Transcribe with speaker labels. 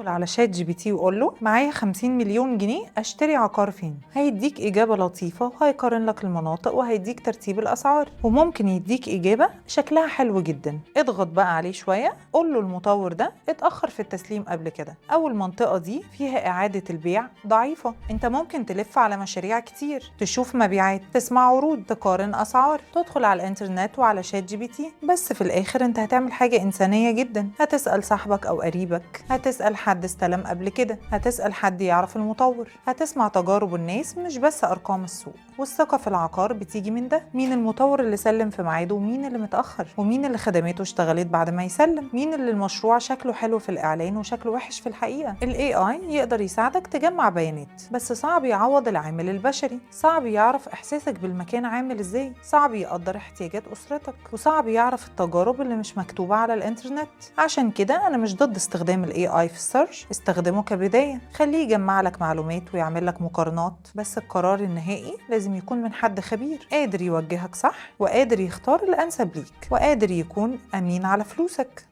Speaker 1: ادخل على شات جي بي تي وقول له معايا 50 مليون جنيه اشتري عقار فين. هيديك اجابه لطيفه وهيقارن لك المناطق وهيديك ترتيب الاسعار، وممكن يديك اجابه شكلها حلو جدا. اضغط بقى عليه شويه، قول له المطور ده اتاخر في التسليم قبل كده، او المنطقه دي فيها اعاده البيع ضعيفه. انت ممكن تلف على مشاريع كتير، تشوف مبيعات، تسمع عروض، تقارن اسعار، تدخل على الانترنت وعلى شات جي بي تي. بس في الاخر انت هتعمل حاجه انسانيه جدا. هتسال صاحبك او قريبك، هتسال حد استلم قبل كده، هتسال حد يعرف المطور، هتسمع تجارب الناس مش بس ارقام السوق. والثقه في العقار بتيجي من ده. مين المطور اللي سلم في ميعاده، ومين اللي متاخر، ومين اللي خدماته اشتغلت بعد ما يسلم، مين اللي المشروع شكله حلو في الاعلان وشكله وحش في الحقيقه. الاي اي يقدر يساعدك تجمع بيانات، بس صعب يعوض العامل البشري. صعب يعرف احساسك بالمكان عامل ازاي، صعب يقدر احتياجات اسرتك، وصعب يعرف التجارب اللي مش مكتوبه على الانترنت. عشان كده انا مش ضد استخدام الاي اي في السيرش. استخدمه كبدايه، خليه يجمع لك معلومات ويعمل لك مقارنات، بس القرار النهائي لازم يكون من حد خبير قادر يوجهك صح، وقادر يختار الانسب ليك، وقادر يكون امين على فلوسك.